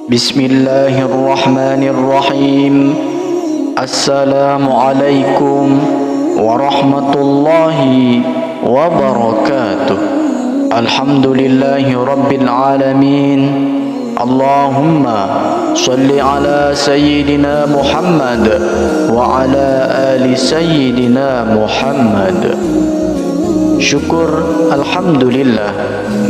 Bismillahirrahmanirrahim. Assalamualaikum warahmatullahi wabarakatuh. Alhamdulillahi rabbil alamin. Allahumma salli ala sayyidina Muhammad wa ala ali sayyidina Muhammad. Syukur alhamdulillah,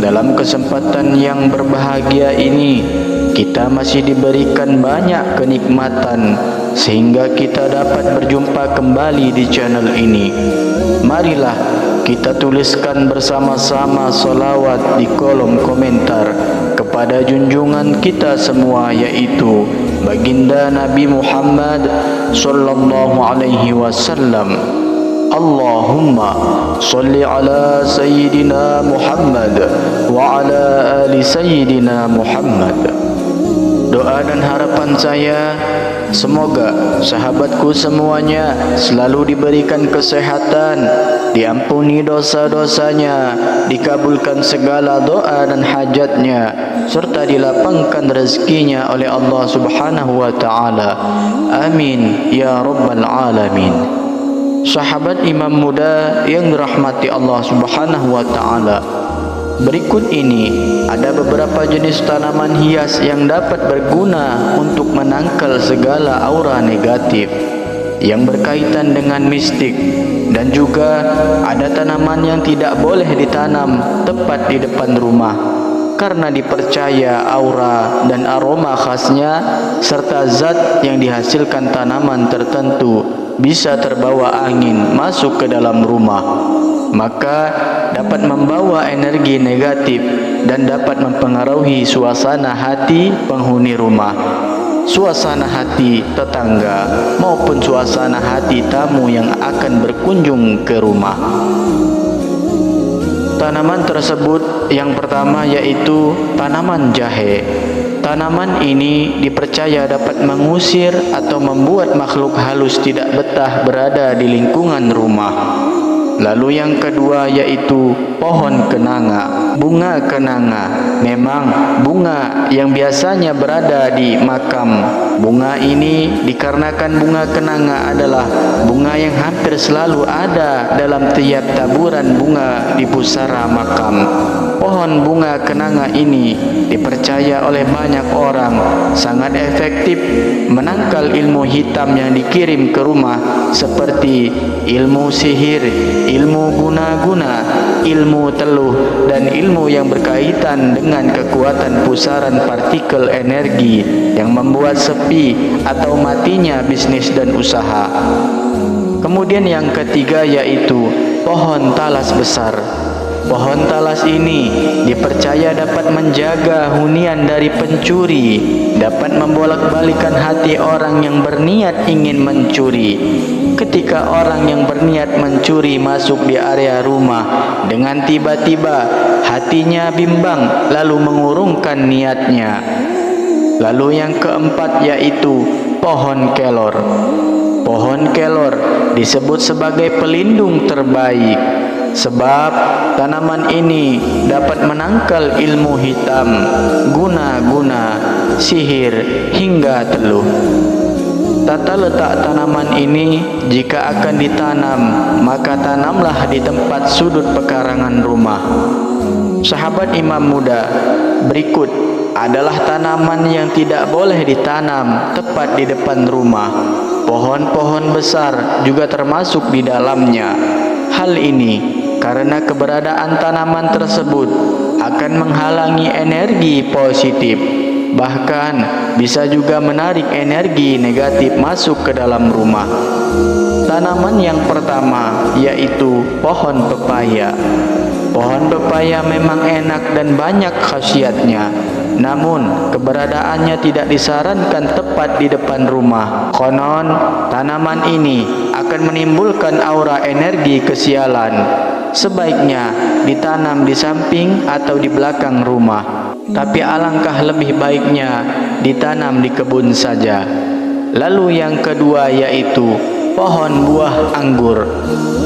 dalam kesempatan yang berbahagia ini kita masih diberikan banyak kenikmatan sehingga kita dapat berjumpa kembali di channel ini. Marilah kita tuliskan bersama-sama salawat di kolom komentar kepada junjungan kita semua, yaitu baginda Nabi Muhammad sallallahu alaihi wasallam. Allahumma salli ala sayyidina Muhammad wa ala ali sayyidina Muhammad. Doa dan harapan saya, semoga sahabatku semuanya selalu diberikan kesehatan, diampuni dosa-dosanya, dikabulkan segala doa dan hajatnya, serta dilapangkan rezekinya oleh Allah Subhanahu wa taala. Amin ya rabbal alamin. Sahabat imam muda yang dirahmati Allah Subhanahu wa taala, berikut ini ada beberapa jenis tanaman hias yang dapat berguna untuk menangkal segala aura negatif yang berkaitan dengan mistik, dan juga ada tanaman yang tidak boleh ditanam tepat di depan rumah karena dipercaya aura dan aroma khasnya serta zat yang dihasilkan tanaman tertentu bisa terbawa angin masuk ke dalam rumah, maka dapat membawa energi negatif dan dapat mempengaruhi suasana hati penghuni rumah, suasana hati tetangga, maupun suasana hati tamu yang akan berkunjung ke rumah. Tanaman tersebut yang pertama yaitu tanaman jahe. Tanaman ini dipercaya dapat mengusir atau membuat makhluk halus tidak betah berada di lingkungan rumah. Lalu yang kedua yaitu pohon kenanga. Bunga kenanga memang bunga yang biasanya berada di makam. Bunga ini dikarenakan bunga kenanga adalah bunga yang hampir selalu ada dalam tiap taburan bunga di pusara makam. Pohon bunga kenanga ini dipercaya oleh banyak orang sangat efektif menangkal ilmu hitam yang dikirim ke rumah, seperti ilmu sihir, ilmu guna-guna, ilmu teluh, dan ilmu yang berkaitan dengan kekuatan pusaran partikel energi yang membuat sepi atau matinya bisnis dan usaha. Kemudian yang ketiga yaitu pohon talas besar. Pohon talas ini dipercaya dapat menjaga hunian dari pencuri, dapat membolak-balikan hati orang yang berniat ingin mencuri. Ketika orang yang berniat mencuri masuk di area rumah, dengan tiba-tiba hatinya bimbang lalu mengurungkan niatnya. Lalu yang keempat yaitu pohon kelor. Pohon kelor disebut sebagai pelindung terbaik, sebab tanaman ini dapat menangkal ilmu hitam, guna-guna, sihir, hingga teluh. Tata letak tanaman ini, jika akan ditanam, maka tanamlah di tempat sudut pekarangan rumah. Sahabat imam muda, berikut adalah tanaman yang tidak boleh ditanam tepat di depan rumah. Pohon-pohon besar juga termasuk di dalamnya. Hal ini karena keberadaan tanaman tersebut akan menghalangi energi positif, bahkan bisa juga menarik energi negatif masuk ke dalam rumah. Tanaman yang pertama yaitu pohon pepaya. Pohon pepaya memang enak dan banyak khasiatnya, namun keberadaannya tidak disarankan tepat di depan rumah. Konon tanaman ini akan menimbulkan aura energi kesialan. Sebaiknya ditanam di samping atau di belakang rumah, tapi alangkah lebih baiknya ditanam di kebun saja. Lalu yang kedua yaitu pohon buah anggur.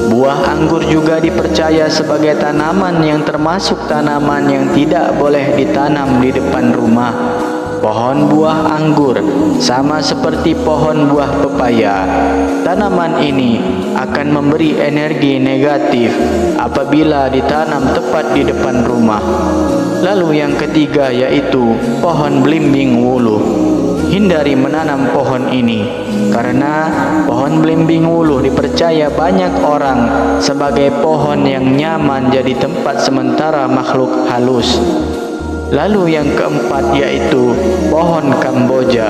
Buah anggur juga dipercaya sebagai tanaman yang termasuk tanaman yang tidak boleh ditanam di depan rumah. pohon buah anggur, sama seperti pohon buah pepaya. Tanaman ini akan memberi energi negatif apabila ditanam tepat di depan rumah. Lalu yang ketiga yaitu pohon belimbing wuluh. Hindari menanam pohon ini karena pohon belimbing wuluh dipercaya banyak orang sebagai pohon yang nyaman jadi tempat sementara makhluk halus. Lalu yang keempat yaitu pohon Kamboja.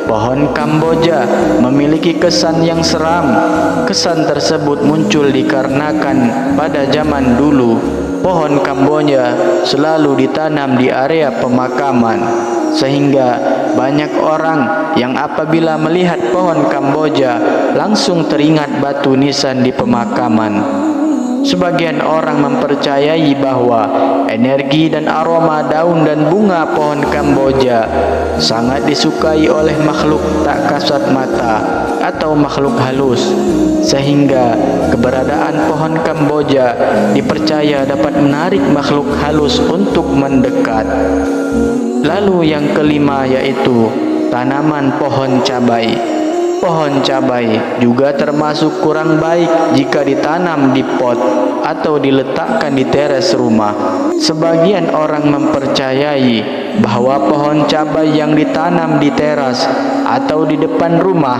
Pohon Kamboja memiliki kesan yang seram. Kesan tersebut muncul dikarenakan pada zaman dulu pohon Kamboja selalu ditanam di area pemakaman, sehingga banyak orang yang apabila melihat pohon Kamboja langsung teringat batu nisan di pemakaman. Sebagian orang mempercayai bahwa energi dan aroma daun dan bunga pohon Kamboja sangat disukai oleh makhluk tak kasat mata atau makhluk halus, sehingga keberadaan pohon Kamboja dipercaya dapat menarik makhluk halus untuk mendekat. Lalu yang kelima yaitu tanaman pohon cabai. Pohon cabai juga termasuk kurang baik jika ditanam di pot atau diletakkan di teras rumah. Sebagian orang mempercayai bahwa pohon cabai yang ditanam di teras atau di depan rumah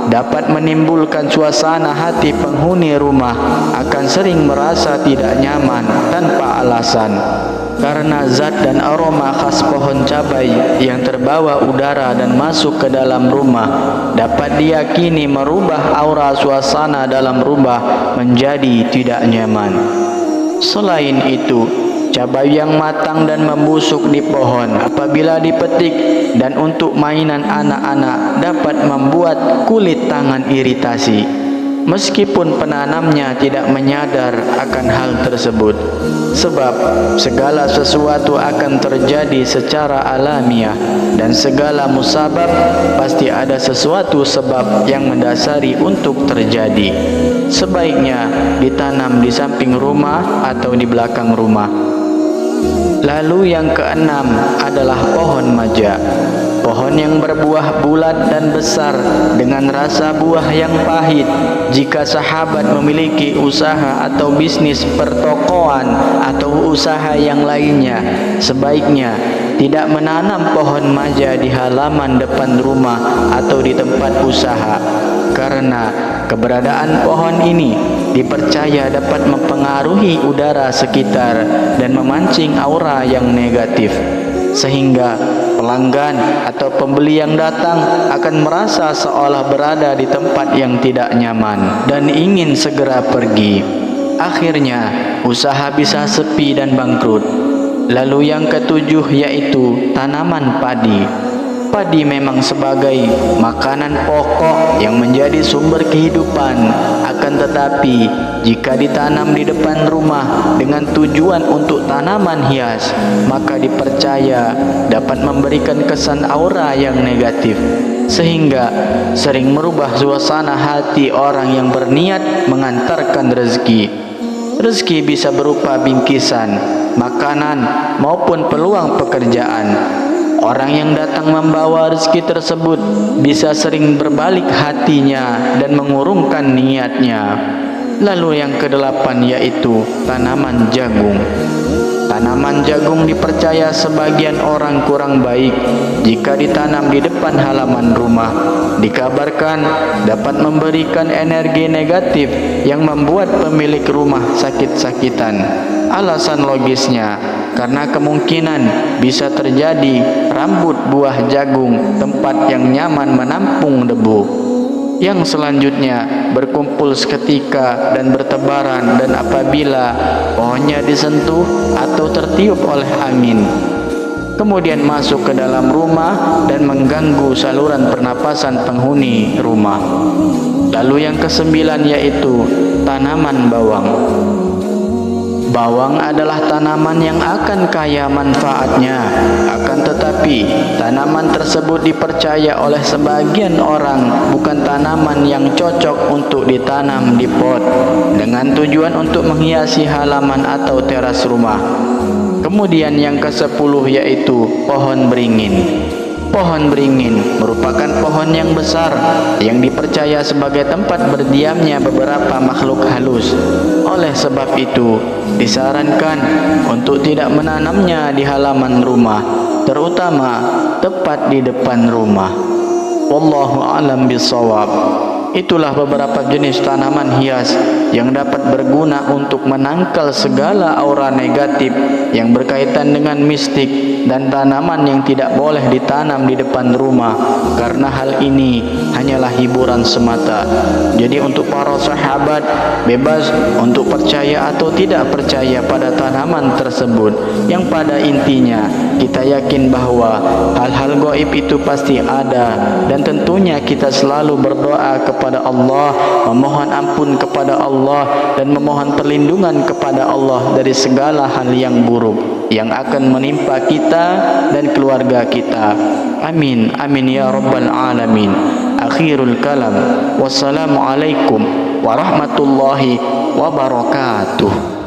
dapat menimbulkan suasana hati penghuni rumah akan sering merasa tidak nyaman tanpa alasan. Karena zat dan aroma khas pohon cabai yang terbawa udara dan masuk ke dalam rumah dapat diyakini merubah aura suasana dalam rumah menjadi tidak nyaman. Selain itu, cabai yang matang dan membusuk di pohon apabila dipetik dan untuk mainan anak-anak dapat membuat kulit tangan iritasi. Meskipun penanamnya tidak menyadar akan hal tersebut, sebab segala sesuatu akan terjadi secara alamiah dan segala musabab pasti ada sesuatu sebab yang mendasari untuk terjadi. Sebaiknya ditanam di samping rumah atau di belakang rumah. Lalu yang keenam adalah pohon maja. Pohon yang berbuah bulat dan besar dengan rasa buah yang pahit. Jika sahabat memiliki usaha atau bisnis pertokoan atau usaha yang lainnya, sebaiknya tidak menanam pohon maja di halaman depan rumah atau di tempat usaha, karena keberadaan pohon ini dipercaya dapat mempengaruhi udara sekitar dan memancing aura yang negatif, sehingga pelanggan atau pembeli yang datang akan merasa seolah berada di tempat yang tidak nyaman dan ingin segera pergi. Akhirnya usaha bisa sepi dan bangkrut. Lalu yang ketujuh yaitu tanaman padi. Padi memang sebagai makanan pokok yang menjadi sumber kehidupan. Akan tetapi jika ditanam di depan rumah dengan tujuan untuk tanaman hias, maka dipercaya dapat memberikan kesan aura yang negatif, sehingga sering merubah suasana hati orang yang berniat mengantarkan rezeki. Rezeki bisa berupa bingkisan, makanan, maupun peluang pekerjaan. Orang yang datang membawa rezeki tersebut bisa sering berbalik hatinya dan mengurungkan niatnya. Lalu yang kedelapan yaitu tanaman jagung. Tanaman jagung dipercaya sebagian orang kurang baik jika ditanam di depan halaman rumah. Dikabarkan dapat memberikan energi negatif yang membuat pemilik rumah sakit-sakitan. Alasan logisnya, karena kemungkinan bisa terjadi rambut buah jagung tempat yang nyaman menampung debu, yang selanjutnya berkumpul seketika dan bertebaran, dan apabila pohonnya disentuh atau tertiup oleh angin, kemudian masuk ke dalam rumah dan mengganggu saluran pernapasan penghuni rumah. Lalu yang kesembilan yaitu tanaman bawang. Bawang adalah tanaman yang akan kaya manfaatnya. Akan tetapi, tanaman tersebut dipercaya oleh sebagian orang bukan tanaman yang cocok untuk ditanam di pot dengan tujuan untuk menghiasi halaman atau teras rumah. Kemudian yang ke-10 yaitu pohon beringin. Pohon beringin merupakan pohon yang besar yang dipercaya sebagai tempat berdiamnya beberapa makhluk halus. Oleh sebab itu, disarankan untuk tidak menanamnya di halaman rumah, terutama tepat di depan rumah. Wallahu a'lam bishawab. Itulah beberapa jenis tanaman hias yang dapat berguna untuk menangkal segala aura negatif yang berkaitan dengan mistik, dan tanaman yang tidak boleh ditanam di depan rumah karena hal ini hanyalah hiburan semata. Jadi untuk para sahabat bebas untuk percaya atau tidak percaya pada tanaman tersebut, yang pada intinya kita yakin bahwa hal-hal gaib itu pasti ada, dan tentunya kita selalu berdoa kepada Allah, memohon ampun kepada Allah, dan memohon perlindungan kepada Allah dari segala hal yang buruk yang akan menimpa kita dan keluarga kita. Amin, amin ya rabbal alamin. Akhirul kalam. Wassalamualaikum warahmatullahi wabarakatuh.